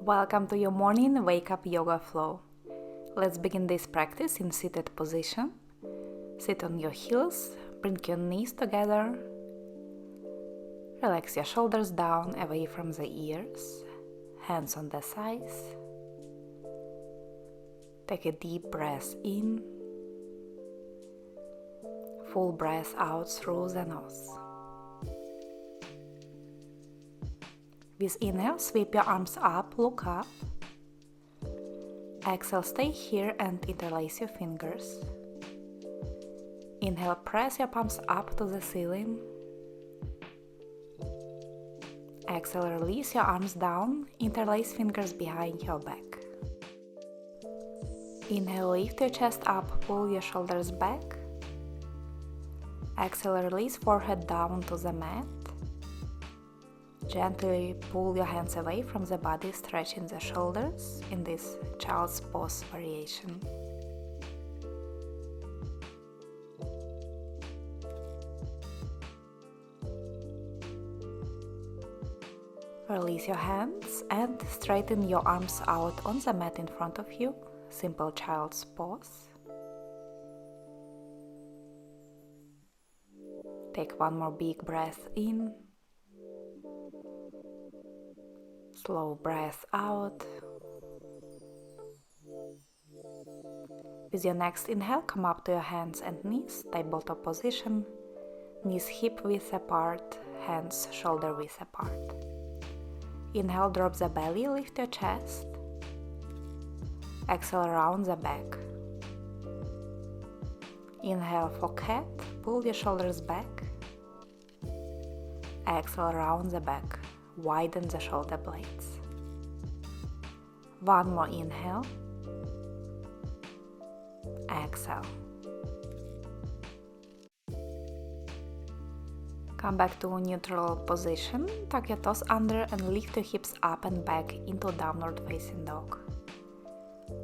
Welcome to your morning wake up yoga flow. Let's begin this practice in seated position. Sit on your heels, bring your knees together. Relax your shoulders down away from the ears, hands on the sides. Take a deep breath in, full breath out through the nose. With inhale, sweep your arms up, look up. Exhale, stay here and interlace your fingers. Inhale, press your palms up to the ceiling. Exhale, release your arms down, interlace fingers behind your back. Inhale, lift your chest up, pull your shoulders back. Exhale, release forehead down to the mat. Gently pull your hands away from the body, stretching the shoulders in this child's pose variation. Release your hands and straighten your arms out on the mat in front of you, simple child's pose. Take one more big breath in. Slow breath out. With your next inhale, come up to your hands and knees, tabletop position. Knees hip width apart, hands shoulder width apart. Inhale, drop the belly, lift your chest. Exhale, round the back. Inhale for cat, pull your shoulders back. Exhale, round the back. Widen the shoulder blades. One more inhale. Exhale. Come back to neutral position. Tuck your toes under and lift your hips up and back into downward facing dog.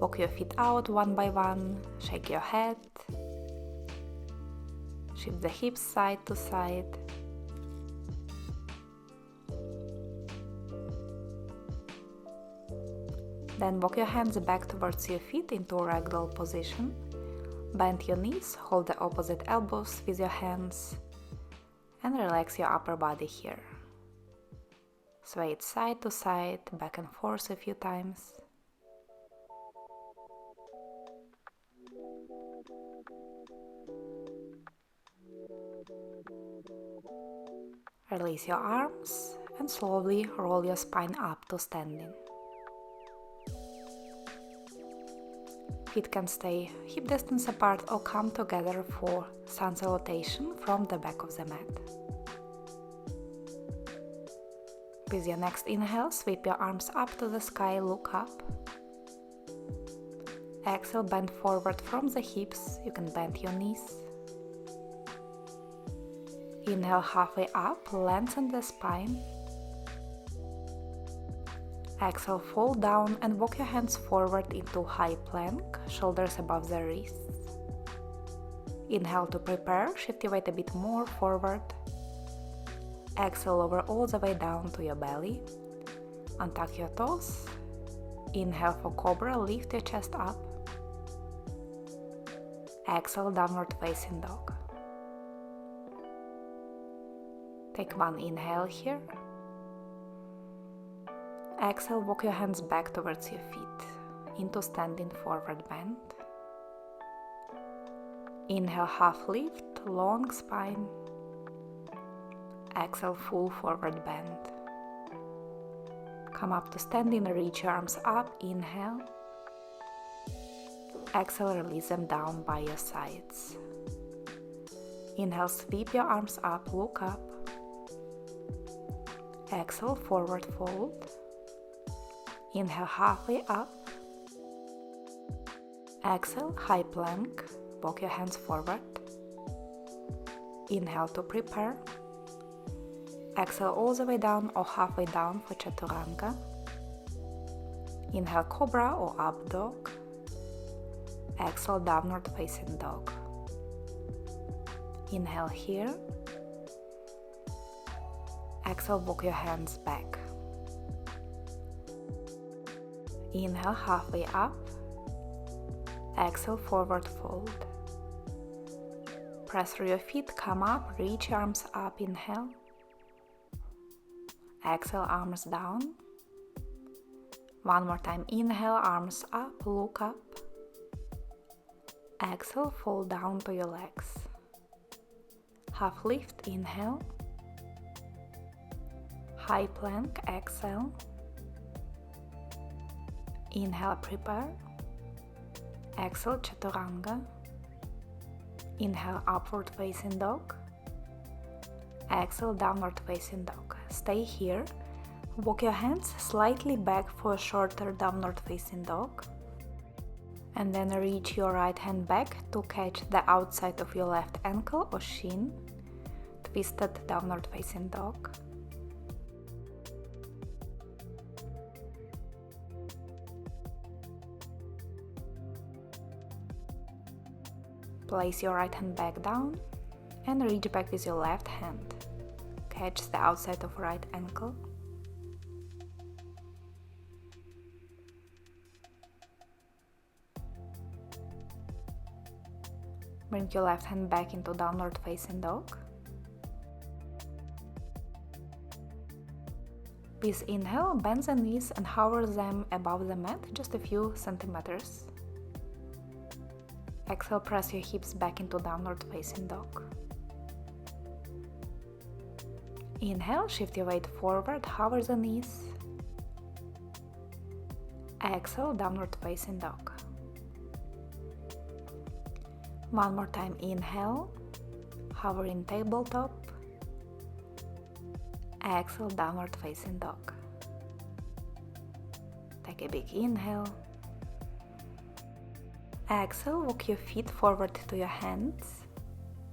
Walk your feet out one by one. Shake your head. Shift the hips side to side. Then walk your hands back towards your feet into ragdoll position. Bend your knees, hold the opposite elbows with your hands, and relax your upper body here. Sway it side to side, back and forth a few times. Release your arms and slowly roll your spine up to standing. Feet can stay hip distance apart or come together for sun salutation from the back of the mat. With your next inhale, sweep your arms up to the sky, look up. Exhale, bend forward from the hips, you can bend your knees. Inhale halfway up, lengthen the spine. Exhale, fall down and walk your hands forward into high plank, shoulders above the wrists. Inhale to prepare, shift your weight a bit more forward. Exhale, lower all the way down to your belly. Untuck your toes. Inhale for cobra, lift your chest up. Exhale, downward facing dog. Take one inhale here. Exhale, walk your hands back towards your feet into standing forward bend. Inhale, half lift, long spine. Exhale, full forward bend. Come up to standing, reach your arms up, inhale. Exhale, release them down by your sides. Inhale, sweep your arms up, look up. Exhale, forward fold. Inhale, halfway up. Exhale, high plank. Walk your hands forward. Inhale to prepare. Exhale all the way down or halfway down for chaturanga. Inhale, cobra or up dog. Exhale, downward facing dog. Inhale here. Exhale, walk your hands back. Inhale, halfway up. Exhale, forward fold. Press through your feet, come up, reach your arms up, inhale. Exhale, arms down. One more time, inhale, arms up, look up. Exhale, fall down to your legs. Half lift, inhale. High plank, exhale. Inhale, prepare. Exhale, chaturanga. Inhale, upward facing dog. Exhale, downward facing dog. Stay here. Walk your hands slightly back for a shorter downward facing dog. And then reach your right hand back to catch the outside of your left ankle or shin. Twisted downward facing dog. Place your right hand back down and reach back with your left hand. Catch the outside of right ankle. Bring your left hand back into downward facing dog. With inhale, bend the knees and hover them above the mat just a few centimeters. Exhale, press your hips back into downward facing dog. Inhale, shift your weight forward, hover the knees. Exhale, downward facing dog. One more time, inhale, hover in tabletop. Exhale, downward facing dog. Take a big inhale. Exhale, walk your feet forward to your hands.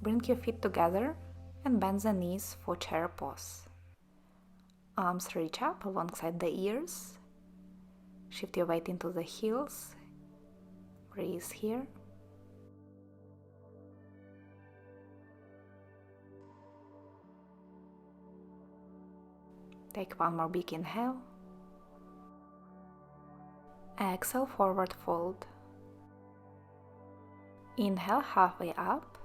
Bring your feet together and bend the knees for chair pose. Arms reach up alongside the ears. Shift your weight into the heels. Breathe here. Take one more big inhale. Exhale, forward fold. Inhale, halfway up.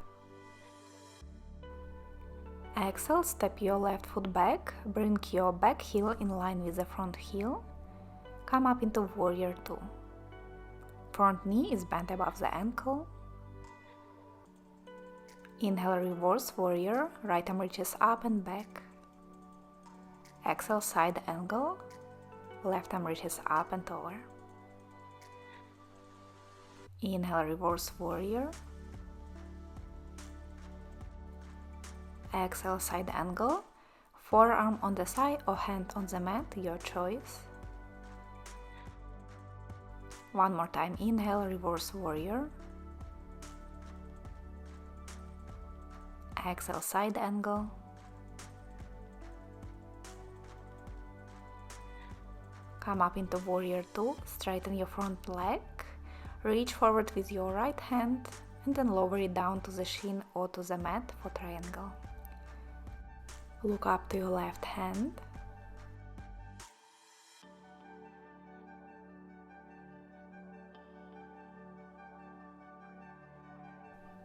Exhale, step your left foot back. Bring your back heel in line with the front heel. Come up into warrior two. Front knee is bent above the ankle. Inhale, reverse warrior. Right arm reaches up and back. Exhale, side angle. Left arm reaches up and over. Inhale, reverse warrior. Exhale, side angle. Forearm on the side or hand on the mat, your choice. One more time, inhale, reverse warrior. Exhale, side angle. Come up into warrior two, straighten your front leg. Reach forward with your right hand and then lower it down to the shin or to the mat for triangle. Look up to your left hand.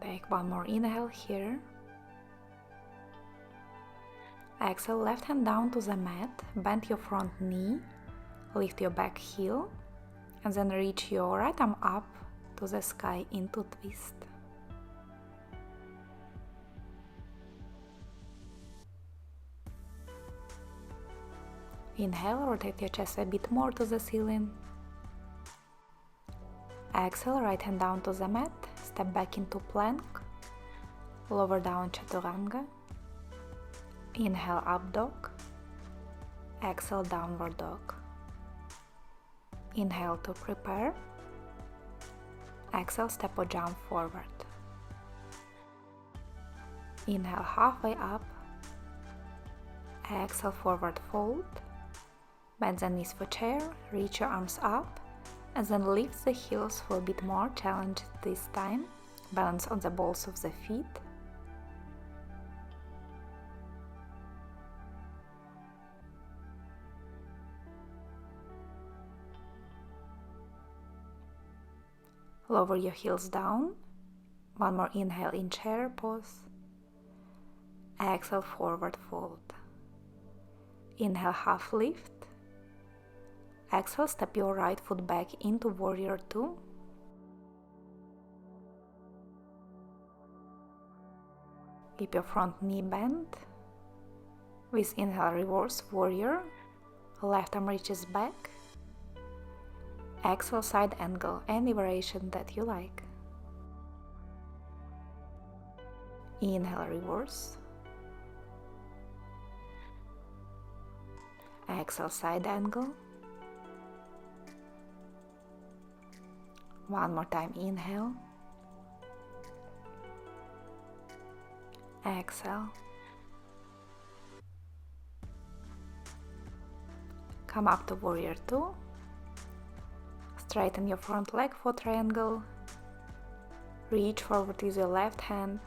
Take one more inhale here. Exhale, left hand down to the mat, bend your front knee, lift your back heel, and then reach your right arm up to the sky into twist. Inhale, rotate your chest a bit more to the ceiling. Exhale, right hand down to the mat, step back into plank, lower down chaturanga. Inhale, up dog. Exhale, downward dog. Inhale to prepare. Exhale, step or jump forward. Inhale, halfway up. Exhale, forward fold. Bend the knees for chair, reach your arms up, and then lift the heels for a bit more challenge this time. Balance on the balls of the feet. Lower your heels down. One more inhale in chair pose. Exhale, forward fold. Inhale, half lift. Exhale, step your right foot back into warrior two. Keep your front knee bent. With inhale, reverse warrior. Left arm reaches back. Exhale, side angle, any variation that you like. Inhale, reverse. Exhale, side angle. One more time, inhale. Exhale. Come up to warrior two. Straighten your front leg for triangle. Reach forward with your left hand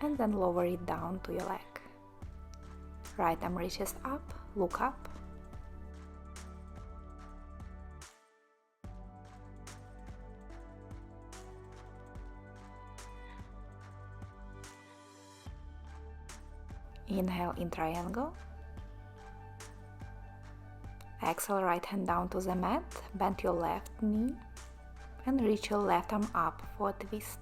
and then lower it down to your leg. Right arm reaches up, look up. Inhale in triangle. Exhale, right hand down to the mat, bend your left knee and reach your left arm up for a twist.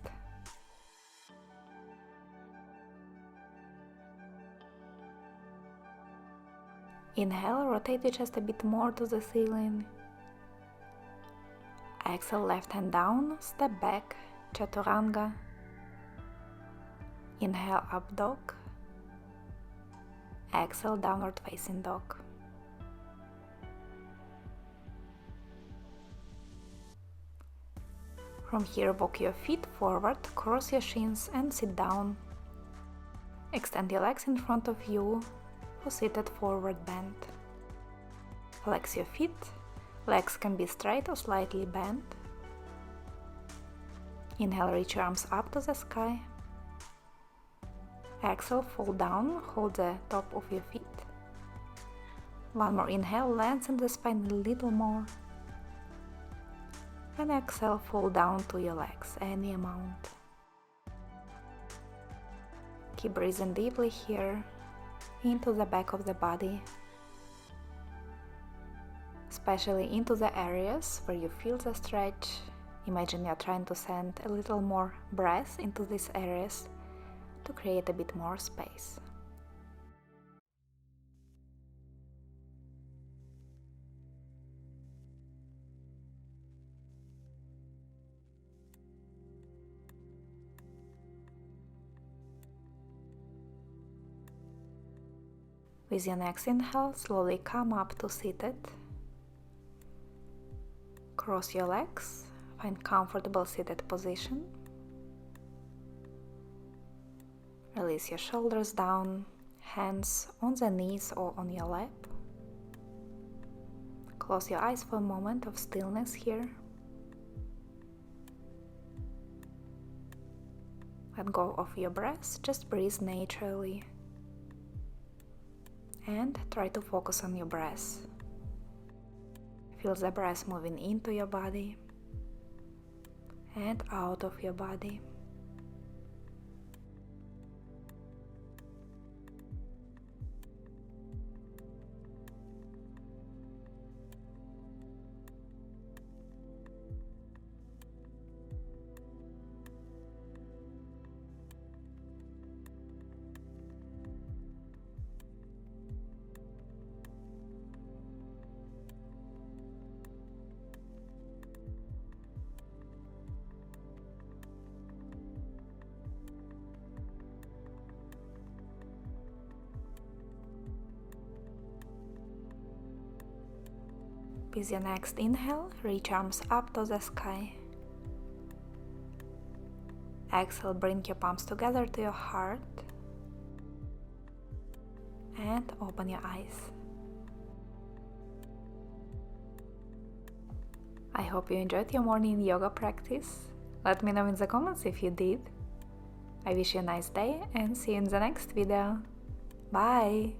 Inhale, rotate your chest a bit more to the ceiling. Exhale, left hand down, step back, chaturanga. Inhale, up dog. Exhale, downward facing dog. From here, walk your feet forward, cross your shins and sit down. Extend your legs in front of you for seated forward bend. Flex your feet. Legs can be straight or slightly bent. Inhale, reach your arms up to the sky. Exhale, fall down, hold the top of your feet. One more inhale, lengthen the spine a little more. And exhale, fall down to your legs, any amount. Keep breathing deeply here, into the back of the body, especially into the areas where you feel the stretch. Imagine you're trying to send a little more breath into these areas to create a bit more space. With your next inhale, slowly come up to seated. Cross your legs, find comfortable seated position. Release your shoulders down, hands on the knees or on your lap. Close your eyes for a moment of stillness here. Let go of your breath, just breathe naturally. And try to focus on your breath. Feel the breath moving into your body and out of your body. With your next inhale, reach arms up to the sky. Exhale, bring your palms together to your heart and open your eyes. I hope you enjoyed your morning yoga practice. Let me know in the comments if you did. I wish you a nice day and see you in the next video. Bye!